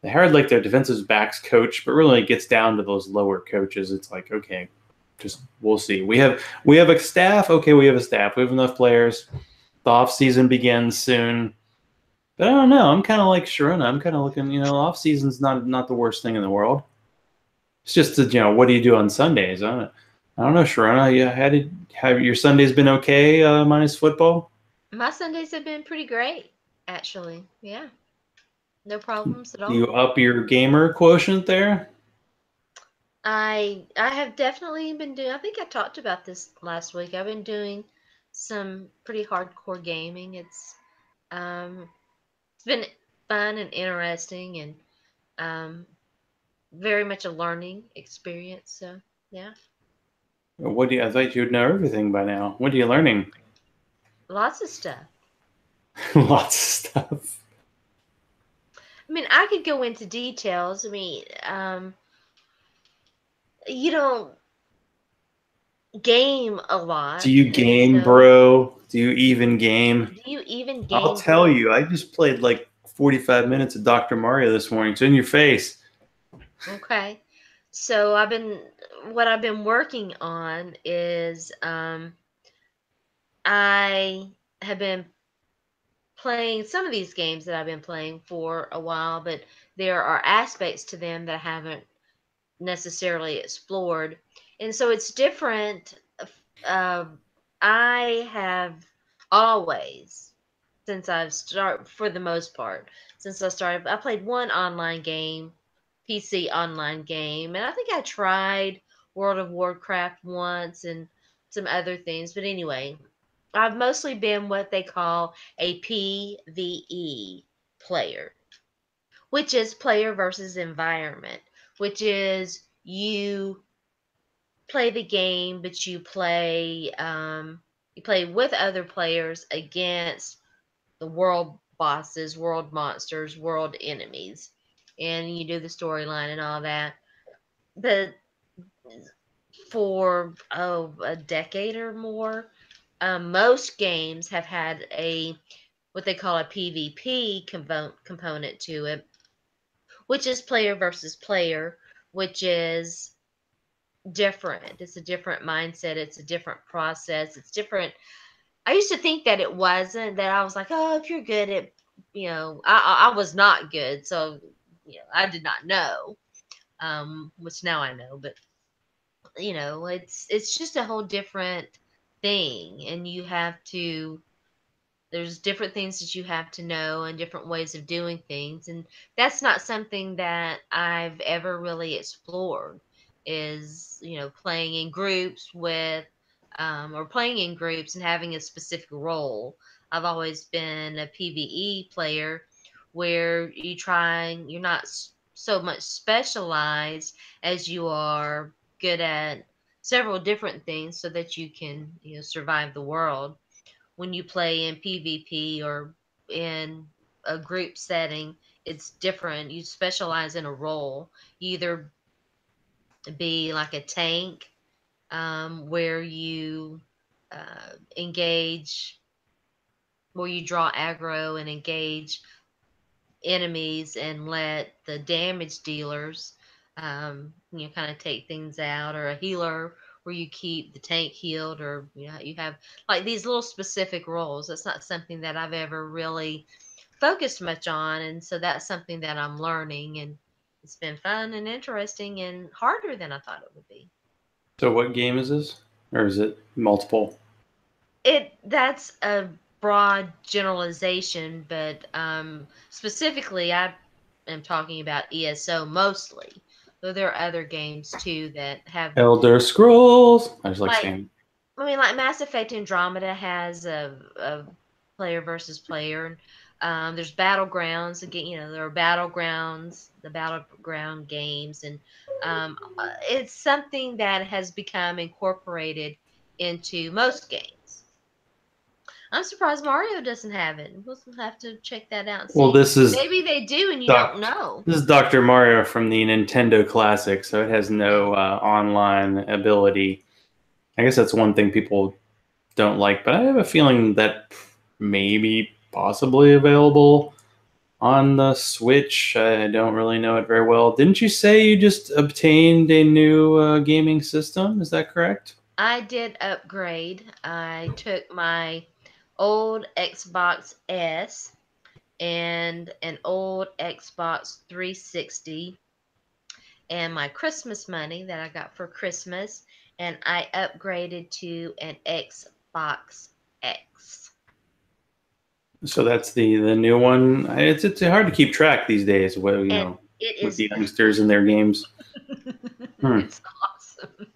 They hired like their defensive backs coach, but really it gets down to those lower coaches. It's like, okay, just we'll see. We have a staff. Okay, we have a staff. We have enough players. The off season begins soon. But I don't know. I'm kind of like Sharona. I'm kind of looking. Off season's not the worst thing in the world. It's just what do you do on Sundays? I don't know, Sharona. Yeah, have your Sundays been okay minus football? My Sundays have been pretty great, actually. Yeah, no problems at Do you all. up your gamer quotient there? I have definitely been doing. I think I talked about this last week. I've been doing some pretty hardcore gaming. Um it's been fun and interesting and um very much a learning experience. So yeah, What do you? I thought you'd know everything by now. What are you learning? lots of stuff. Lots of stuff. I mean, I could go into details. I mean, you don't game a Do lot, you and game, so bro? Do you even game? do you even I'll game, tell bro? you, I just played like 45 minutes of Dr. Mario this morning. It's in your face. Okay. So what I've been working on is I have been playing some of these games that I've been playing for a while, but there are aspects to them that I haven't necessarily explored. And so it's different. Um, I have always, since I've started, for the most part, since I started, I played one online game, PC online game, and I think I tried World of Warcraft once and some other things. But anyway, I've mostly been what they call a PvE player, which is player versus environment, which is you play the game, but you play with other players against the world bosses, world monsters, world enemies, and you do the storyline and all that. But for a decade or more, most games have had a what they call a PvP component to it, which is player versus player, which is different. It's a different mindset. It's a different process. It's different. I used to think that it wasn't. That I was like, oh, if you're good at, I was not good, so I did not know, which now I know. But it's just a whole different thing, and you have to there's different things that you have to know and different ways of doing things, and that's not something that I've ever really explored, is playing in groups with or playing in groups and having a specific role. I've always been a PvE player where you're not so much specialized as you are good at several different things so that you can survive the world. When you play in PvP or in a group setting, it's different. You specialize in a role. You either be like a tank, where you engage, where you draw aggro and engage enemies and let the damage dealers, kind of take things out, or a healer where you keep the tank healed, or you have like these little specific roles. That's not something that I've ever really focused much on, and so that's something that I'm learning, and it's been fun and interesting and harder than I thought it would be. So, what game is this? Or is it multiple? That's a broad generalization, but specifically I am talking about ESO mostly, though there are other games too that have, Elder Scrolls. I just like like, saying. I mean, like Mass Effect Andromeda has a player versus player. There's battlegrounds again. There are battlegrounds, the battleground games, and it's something that has become incorporated into most games. I'm surprised Mario doesn't have it. We'll have to check that out and Well, see. this is Maybe they do and you don't Doc. know. This is Dr. Mario from the Nintendo Classic, so it has no online ability. I guess that's one thing people don't like, but I have a feeling that maybe possibly available on the Switch. I don't really know it very well. Didn't you say you just obtained a new gaming system? Is that correct? I did upgrade. I took my old Xbox S and an old Xbox 360 and my Christmas money that I got for Christmas, and I upgraded to an Xbox X. So that's the new one. It's hard to keep track these days. Well, And it with is the youngsters and their games. Hmm. it's awesome.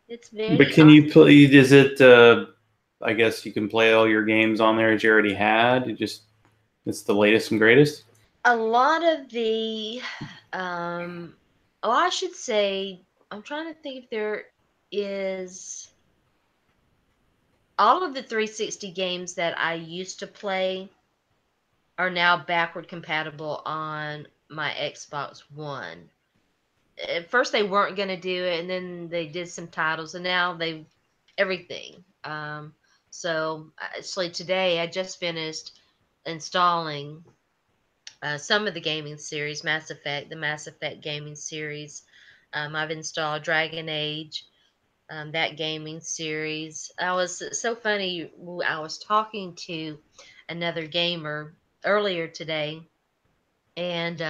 It's But very can you awesome. play? Is it? I guess you can play all your games on there as you already had. It's the latest and greatest. A lot of the um oh, I should say, I'm trying to think if there is all of the 360 games that I used to play. are now backward compatible on my Xbox One. At first they weren't going to do it, and then they did some titles, and now they everything. So actually today I just finished installing some of the gaming series, the Mass Effect gaming series. I've installed Dragon Age, that gaming series. I was so funny. I was talking to another gamer earlier today, and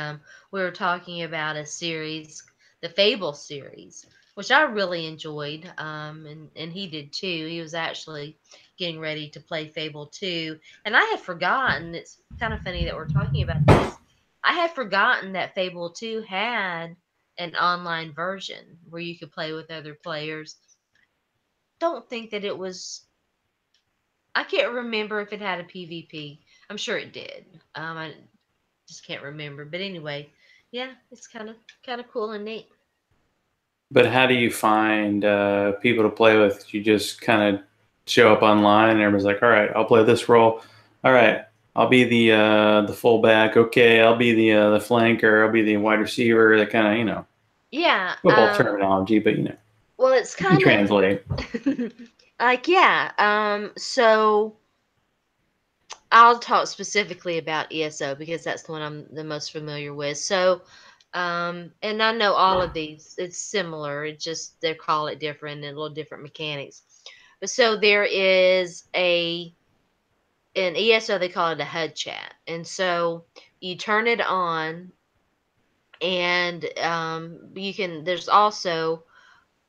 we were talking about a series, the Fable series, which I really enjoyed, and he did too. He was actually getting ready to play Fable 2, and I had forgotten. It's kind of funny that we're talking about this. I had forgotten that Fable 2 had an online version where you could play with other players. Don't think that it was. I can't remember if it had a PvP. I'm sure it did. I just can't remember. But anyway, yeah, it's kind of cool and neat. But how do you find people to play with? You just kind of show up online, and everybody's like, "All right, I'll play this role. All right, I'll be the fullback. Okay, I'll be the flanker. I'll be the wide receiver." That kind of Yeah. football terminology, but Well, it's you can kind translate. of like yeah. So I'll talk specifically about ESO because that's the one I'm the most familiar with. So, and I know all of these. It's similar. It just they call it different and a little different mechanics. But so there is a in ESO they call it a HUD chat, and so you turn it on, and you can. There's also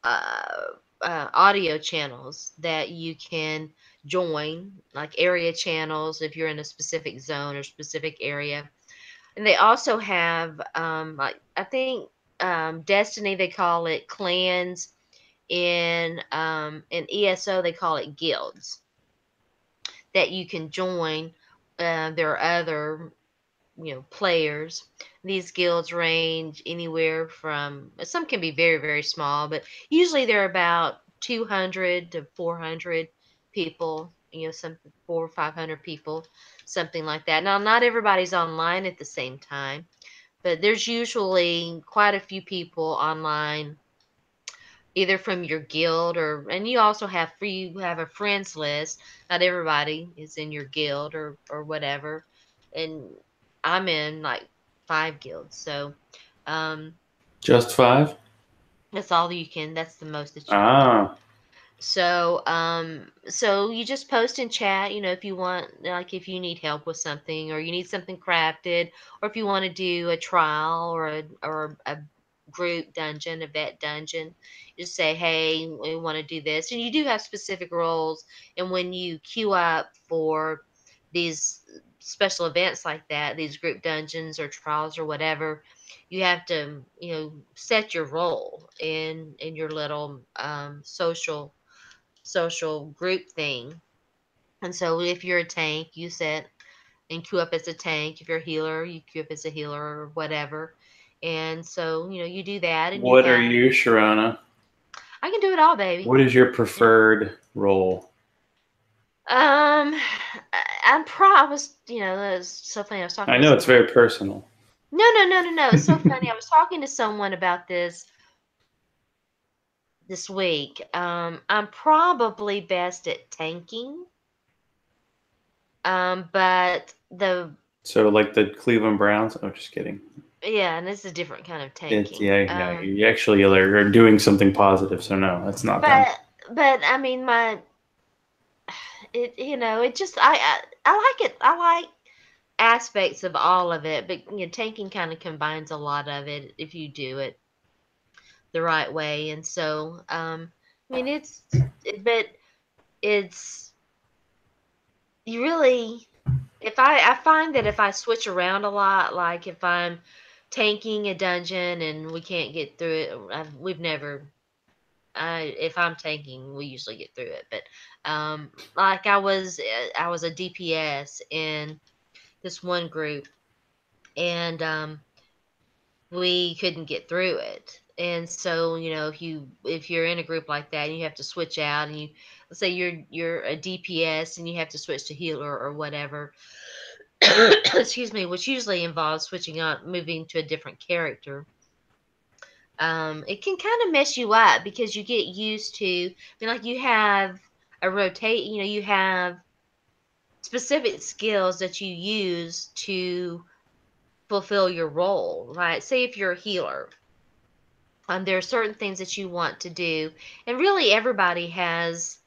uh, audio channels that you can join, like area channels if you're in a specific zone or specific area. And they also have, like I think, Destiny they call it clans. In ESO they call it guilds that you can join. There are other players. These guilds range anywhere from some can be very very small, but usually they're about 200 to 400 people, some 4 or 500 people, something like that. Now not everybody's online at the same time, but there's usually quite a few people online, either from your guild, or and you also have a friends list. Not everybody is in your guild or whatever. And I'm in like 5 guilds, so um Just five. that's the most that you can do. Ah, So you just post in chat, if you want, like if you need help with something, or you need something crafted, or if you want to do a trial or a group dungeon, a vet dungeon, you just say, hey, we want to do this. And you do have specific roles, and when you queue up for these special events like that, these group dungeons or trials or whatever, you have to, set your role in your little social group thing. And so if you're a tank, you set and queue up as a tank. If you're a healer, you queue up as a healer or whatever. And so, you do that, and you what are have you, Sharona? I can do it all, baby. What is your Yeah. preferred role? I'm pro I was, it's so funny. I was I talking to know it's someone. very personal. No, no, no, no, no. It's so funny. I was talking to someone about this week. I'm probably best at tanking. But So like the Cleveland Browns. Oh, just kidding. yeah, and it's a different kind of It's tanking. yeah. You actually are doing something positive. So no, that's not them. But I mean, it just I like it. I like aspects of all of it, but tanking kind of combines a lot of it if you do it the right way. And so, I mean, but it's you really if I find that if I switch around a lot, like if I'm tanking a dungeon and we can't get through it, we've never. If I'm tanking, we usually get through it. But like I was a DPS in this one group, and we couldn't get through it. And so, if you're in a group like that, and you have to switch out, and let's say you're a DPS and you have to switch to healer or whatever, excuse me, which usually involves switching up, moving to a different character. It can kind of mess you up because you get used to, I mean, like you have a rotate, you have specific skills that you use to fulfill your role, right? Say if you're a healer, there are certain things that you want to do, and really everybody has,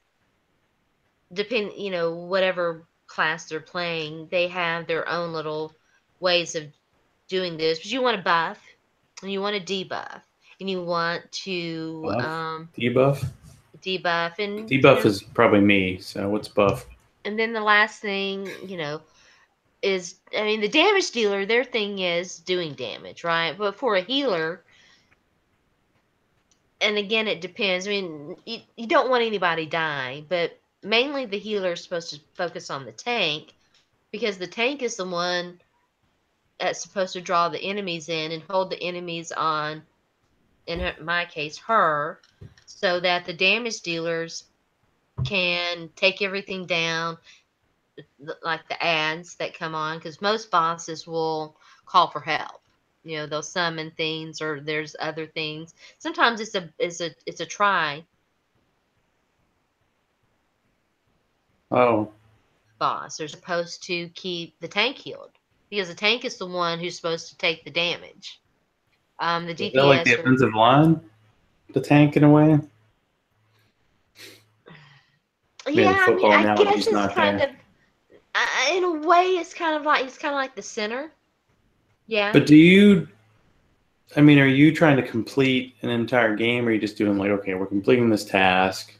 whatever class they're playing, they have their own little ways of doing this. But you want to buff, and you want to debuff, and you want to Buff? Debuff? debuff, and Debuff is probably me, so what's buff? and then the last thing, is, I mean, the damage dealer, their thing is doing damage, right? But for a healer, and again, it depends. I mean, you don't want anybody dying, but mainly the healer is supposed to focus on the tank because the tank is the one that's supposed to draw the enemies in and hold the enemies on, in my case, her, so that the damage dealers can take everything down, like the ads that come on, because most bosses will call for help. They'll summon things, or there's other things. Sometimes it's a try Oh, boss. They're supposed to keep the tank healed because the tank is the one who's supposed to take the damage. The is that like the DPS are, offensive line? The tank in a way? Maybe the yeah. I mean, football I guess analogy's it's not kind there. of, in a way, it's kind of like the center. Yeah. But do you, I mean, are you trying to complete an entire game, or are you just doing like, okay, we're completing this task,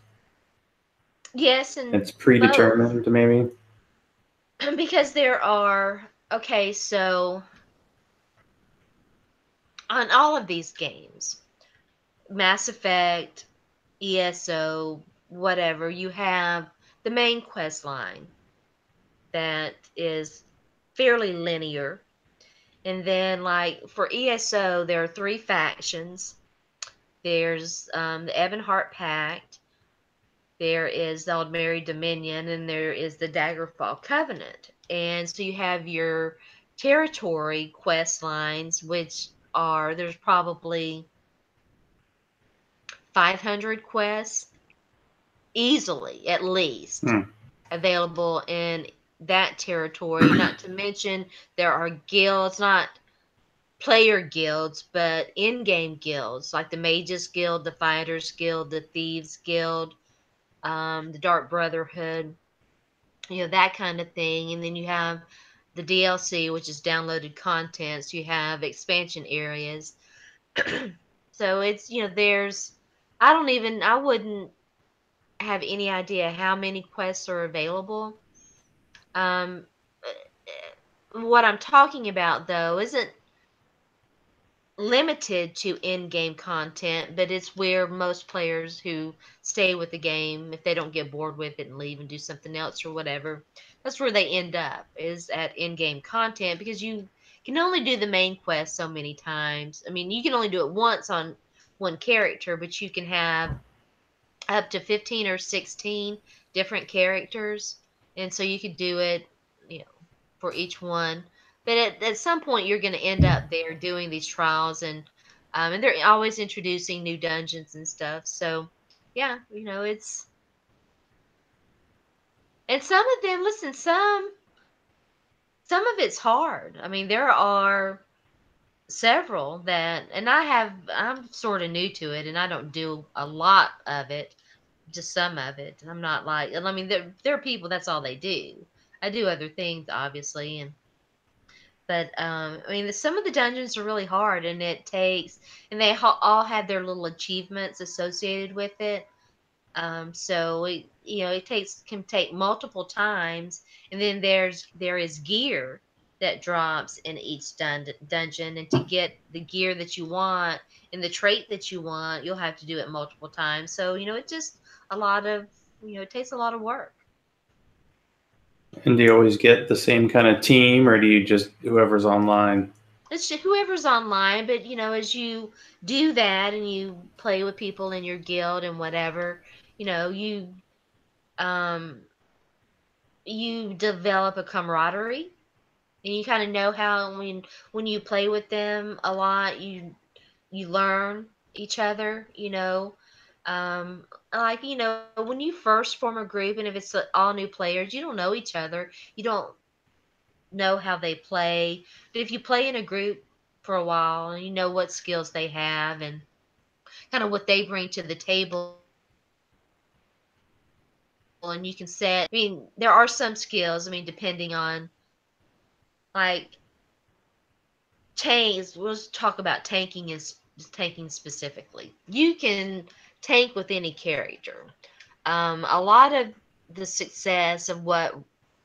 Yes, and and it's both. predetermined maybe? Because there are, okay, so on all of these games, Mass Effect, ESO, whatever, you have the main quest line that is fairly linear. And then, like for ESO, there are three factions. There's the Ebonheart Pact, there is the Aldmeri Dominion, and there is the Daggerfall Covenant. And so you have your territory quest lines, which are, there's probably 500 quests easily, at least, Hmm. available in that territory. Not to mention, there are guilds, not player guilds, but in game guilds, like the Mages Guild, the Fighters Guild, the Thieves Guild, the Dark Brotherhood, that kind of thing. And then you have the DLC, which is downloaded content. So you have expansion areas. So it's, I wouldn't have any idea how many quests are available. Um, what I'm talking about, though, isn't limited to in-game content, but it's where most players who stay with the game, if they don't get bored with it and leave and do something else or whatever, that's where they end up, is at in-game content, because you can only do the main quest so many times. I mean, you can only do it once on one character, but you can have up to 15 or 16 different characters. And so you could do it, you know, for each one. But at some point, you're going to end up there doing these trials, and they're always introducing new dungeons and stuff. So, yeah, and some of them, listen, some of it's hard. I mean, there are several that, and I'm sort of new to it, and I don't do a lot of it, just some of it. And I'm not like, I mean, there are people that's all they do. I do other things, obviously, but I mean, some of the dungeons are really hard, and and they all have their little achievements associated with it. So it can take multiple times, and then there is gear that drops in each dungeon, and to get the gear that you want and the trait that you want, you'll have to do it multiple times. So it just a lot of it takes a lot of work. And do you always get the same kind of team, or do you just whoever's online? It's just whoever's online, but as you do that and you play with people in your guild and whatever, um you develop a camaraderie, and you kind of know how when you play with them a lot, you learn each other. Like when you first form a group, and if it's all new players, you don't know each other. You don't know how they play. But if you play in a group for a while, and you know what skills they have and kind of what they bring to the table, and you can set. I mean, there are some skills. I mean, depending on like tanks. We'll talk about tanking specifically. You can tank with any character. A lot of the success of what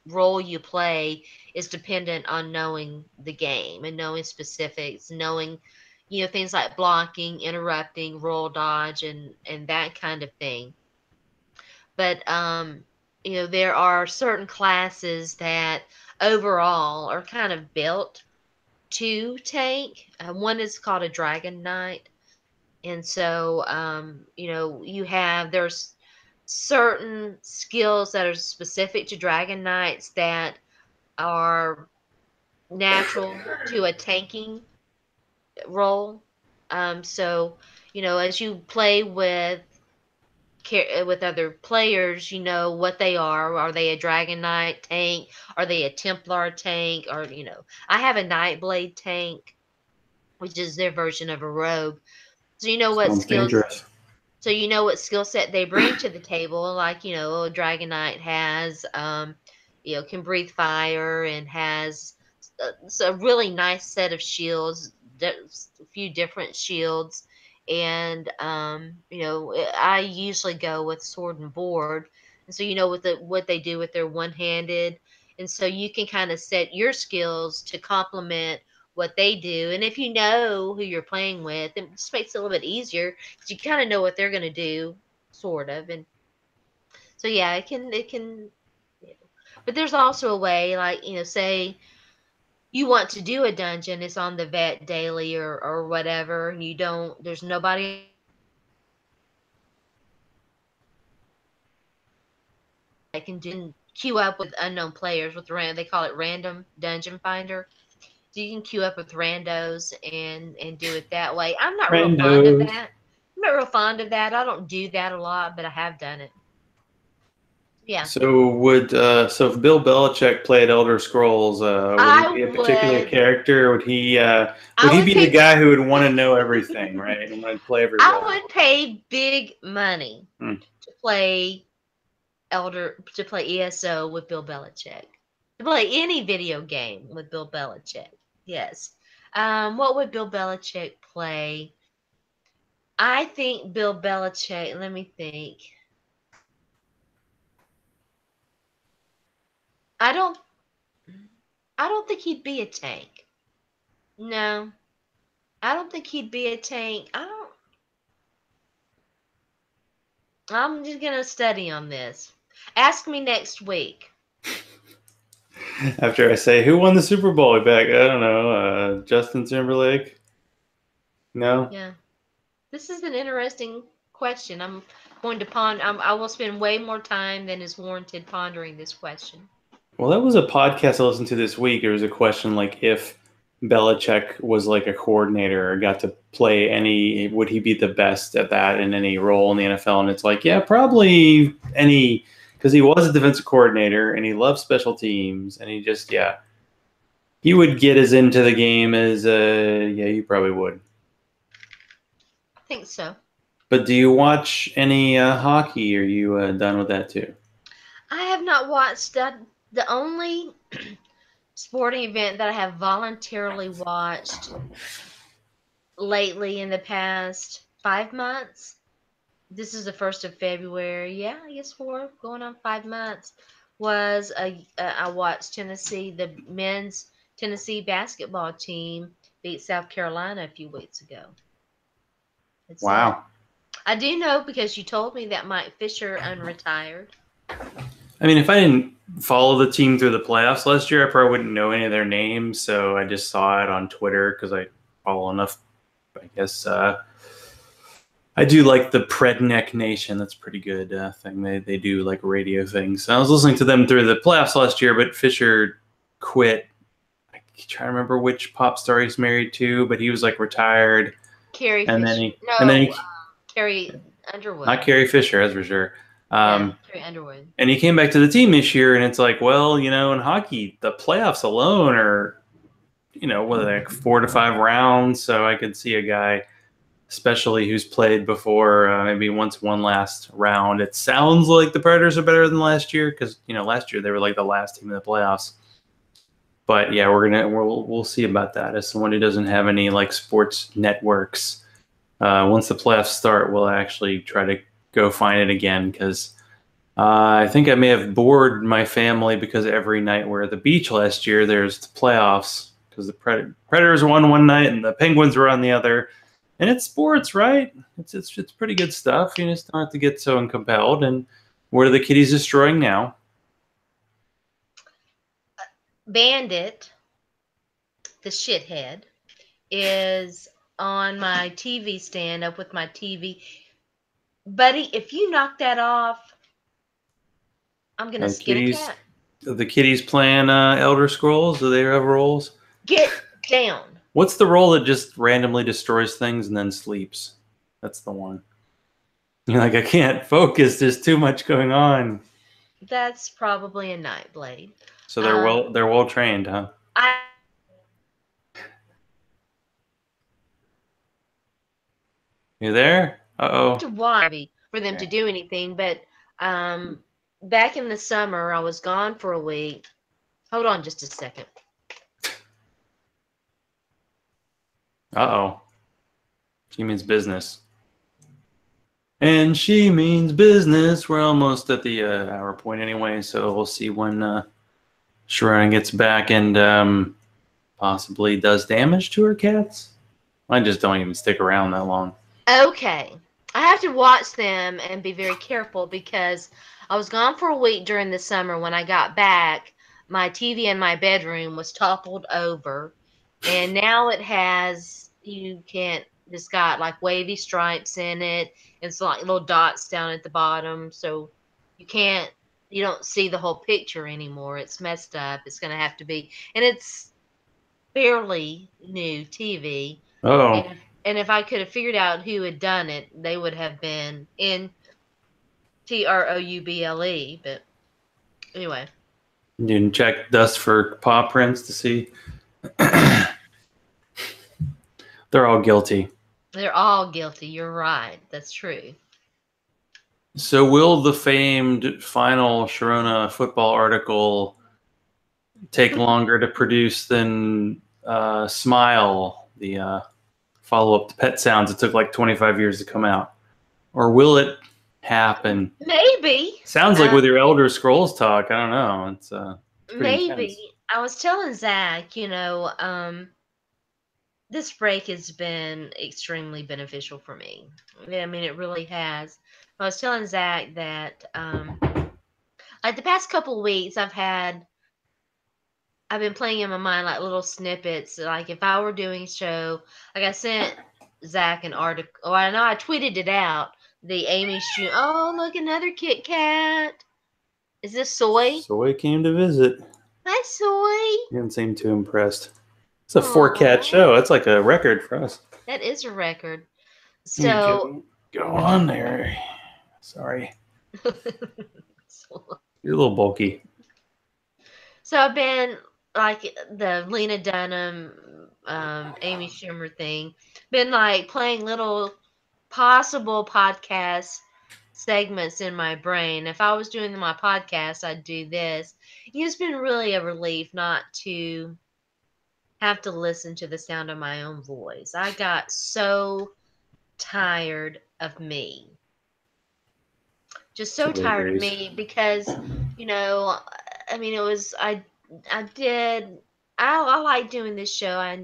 role you play is dependent on knowing the game and knowing specifics, knowing things like blocking, interrupting, roll dodge, and that kind of thing. But there are certain classes that overall are kind of built to tank. One is called a Dragon Knight, and so there's certain skills that are specific to Dragon Knights that are natural to a tanking role. So as you play with other players, you know what they are. Are they a Dragon Knight tank? Are they a Templar tank? Or I have a Nightblade tank, which is their version of a rogue. So you know what Sounds skills dangerous. so you know what skill set they bring to the table. Like a Dragon Knight has can breathe fire and has a really nice set of shields, a few different shields. And I usually go with sword and board. And so what they do with their one-handed, and so you can kind of set your skills to complement what they do. And if you know who you're playing with, it just makes it a little bit easier because you kind of know what they're going to do, sort of. And so yeah, it can. You know. But there's also a way, like say you want to do a dungeon, it's on the vet daily or whatever, and you don't. There's nobody on the team that can do it. You can queue up with unknown players with they call it random dungeon finder. So you can queue up with randos and do it that way. I'm not real fond of Randos. that. I'm not real fond of that. I don't do that a lot, but I have done it. Yeah. So if Bill Belichick played Elder Scrolls, would he I be a particular would character? Or would I he would be the pay guy who would want to know everything, right, and want to play every I role? would pay big money Hmm. to play ESO with Bill Belichick. To play any video game with Bill Belichick. Yes. What would Bill Belichick play? I think Bill Belichick, let me think. I don't I don't think he'd be a tank. No. I don't think he'd be a tank. I'm just gonna study on this. Ask me next week. After I say, who won the Super Bowl back? I don't know. Justin Timberlake? No? Yeah. This is an interesting question. I'm going to ponder. I will spend way more time than is warranted pondering this question. Well, that was a podcast I listened to this week. There was a question like if Belichick was like a coordinator or got to play would he be the best at that in any role in the NFL? And it's like, yeah, probably any, because he was a defensive coordinator and he loved special teams and he just, yeah, he would get as into the game as, yeah, you probably would. I think so. But do you watch any hockey? Are you done with that too? I have not watched that. The only sporting event that I have voluntarily watched lately in the past 5 months. This is the 1st of February. Yeah, I guess 4 going on 5 months. I watched the men's Tennessee basketball team beat South Carolina a few weeks ago. That's it. Wow. I do know because you told me that Mike Fisher unretired. I mean, if I didn't follow the team through the playoffs last year, I probably wouldn't know any of their names. So I just saw it on Twitter because I follow enough. I guess I do like the Predneck Nation. That's a pretty good thing. They do like radio things. So I was listening to them through the playoffs last year, but Fisher quit. I trying to remember which pop star he's married to, but he was like retired, Carrie and then Fisher. he and then No, he Carrie not Underwood. Carrie Fisher, that's for sure. Yeah, Um, Carrie Underwood. and he came back to the team this year, and it's like, well, in hockey, the playoffs alone are, what are they, like 4 to 5 rounds. So I could see a guy, especially who's played before, maybe once one last round. It sounds like the Predators are better than last year because last year they were like the last team in the playoffs. But yeah, we'll see about that. As someone who doesn't have any like sports networks, once the playoffs start, we'll actually try to go find it again because I think I may have bored my family because every night we're at the beach last year, there's the playoffs because the Predators won one night and the Penguins were on the other. And it's sports, right? It's pretty good stuff. You just don't have to get so compelled. And what are the Kitties destroying now? Bandit, the shithead, is on my TV stand up with my TV. Buddy, if you knock that off, I'm gonna The skin a Kitties, cat. the Kitties playing Elder Scrolls. Do they have roles? Get down. What's the role that just randomly destroys things and then sleeps? That's the one. You're like, I can't focus. There's too much going on. That's probably a Nightblade. So Um, they're well trained, huh? I You there? to Uh-oh. watch for them to Okay. do anything, but um, back in the summer, I was gone for a week. Hold on just a second. Uh-oh. She means business. And she means business. We're almost at the hour point anyway, so we'll see when Sharona gets back and possibly does damage to her cats. I just don't even stick around that long. Okay. I have to watch them and be very careful because I was gone for a week during the summer. When I got back, my TV in my bedroom was toppled over, and now it has, you can't, it's got like wavy stripes in it. It's like little dots down at the bottom, so you can't, you don't see the whole picture anymore. It's messed up. It's going to have to be, and it's fairly new TV. Oh, And if I could have figured out who had done it, they would have been in Trouble. But anyway, you didn't check dust for paw prints to see. They're all guilty. they're all guilty. You're right. That's true. So will the famed final Sharona football article take longer to produce than Smile, the follow-up to Pet Sounds? It took like 25 years to come out. Or will it happen? Maybe. Sounds like Uh, with your Elder Scrolls talk, I don't know. It's pretty maybe. intense. I was telling Zach, this break has been extremely beneficial for me. I mean, it really has. I was telling Zach that, like the past couple of weeks, I've been playing in my mind like little snippets. Like if I were doing a show, like I sent Zach an article. Oh, I know I tweeted it out. The Amy Schumer. Oh, look, another Kit Kat. Is this Soy? Soy came to visit. Hi, Soy. You didn't seem too impressed. It's a four-cat Aw, show. That's like a record for us. that is a record. You So, go on there. Sorry. You're a little bulky. so I've been like the Lena Dunham, Amy Schumer thing. Been like playing little possible podcast segments in my brain. If I was doing my podcast, I'd do this. It's been really a relief not to have to listen to the sound of my own voice. I got so tired of me. Just It's so the way it tired of goes. me because, you know, I mean, it was, I did, I like doing this show. I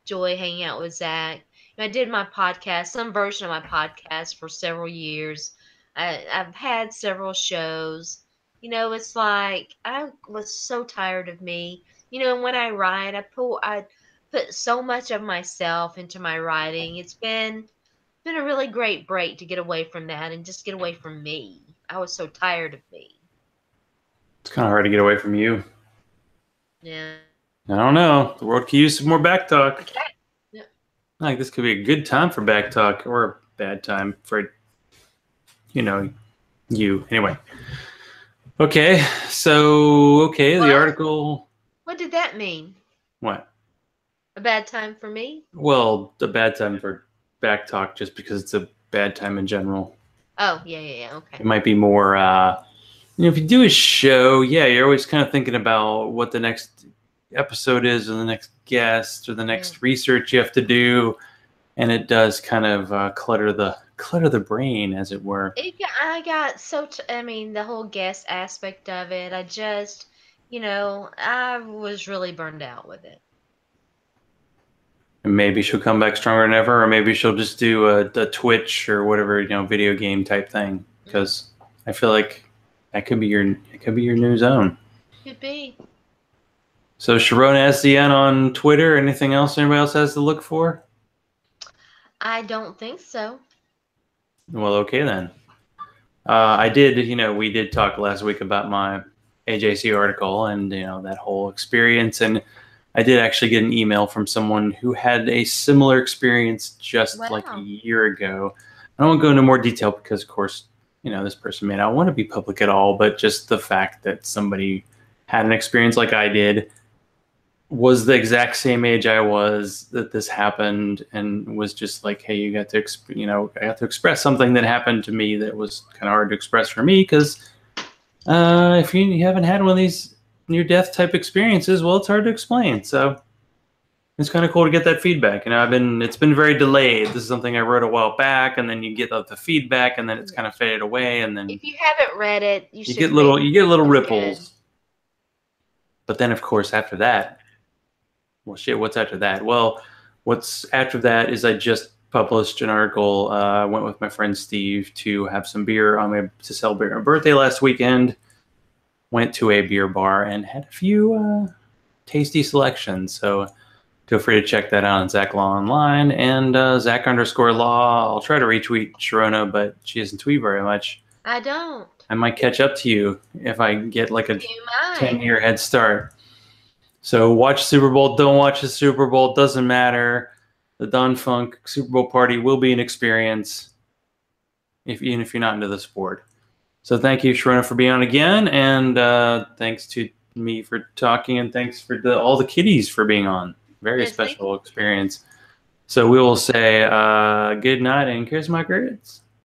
enjoy hanging out with Zach. I did my podcast, some version of my podcast for several years. I've had several shows. It's like I was so tired of me. And when I write, I put so much of myself into my writing. It's been a really great break to get away from that and just get away from me. I was so tired of me. It's kind of hard to get away from you. Yeah. I don't know. The world could use some more back talk. Okay. Yeah. Like this could be a good time for back talk or a bad time for, you. Anyway. Okay. So, the What? article. What did that mean? What? A bad time for me? Well, a bad time for back talk just because it's a bad time in general. Oh, yeah. Okay. It might be more, if you do a show, yeah, you're always kind of thinking about what the next episode is or the next guest or the next research you have to do. And it does kind of clutter the brain, as it were. I got I mean, the whole guest aspect of it, I just, I was really burned out with it. And maybe she'll come back stronger than ever, or maybe she'll just do a Twitch or whatever, video game type thing. Because I feel like it could be your new zone. Could be. So Sharona SDN on Twitter. Anything else anybody else has to look for? I don't think so. Well, okay then. I did, we did talk last week about my AJC article and, that whole experience. And I did actually get an email from someone who had a similar experience just like a year ago. I don't want to go into more detail because, of course, this person may not want to be public at all, but just the fact that somebody had an experience like I did, was the exact same age I was that this happened, and was just like, hey, you got to, I got to express something that happened to me that was kind of hard to express for me because if you haven't had one of these near-death type experiences, well, it's hard to explain. So it's kind of cool to get that feedback. It's been very delayed. This is something I wrote a while back, and then you get the feedback, and then it's kind of faded away, and then if you haven't read it, you get little ripples. Good. But then, of course, after that. Well, shit, what's after that? Well, what's after that is I just published an article. I went with my friend Steve to have some beer to celebrate my birthday last weekend. Went to a beer bar and had a few tasty selections. So feel free to check that out on Zach Law Online and Zach_Law. I'll try to retweet Sharona, but she doesn't tweet very much. I don't. I might catch up to you if I get like a 10-year head start. So watch Super Bowl, don't watch the Super Bowl, doesn't matter. The Don Funk Super Bowl party will be an experience, even if you're not into the sport. So thank you, Sharona, for being on again, and thanks to me for talking, and thanks for all the kiddies for being on. Very special experience. So we will say good night and kiss my grits.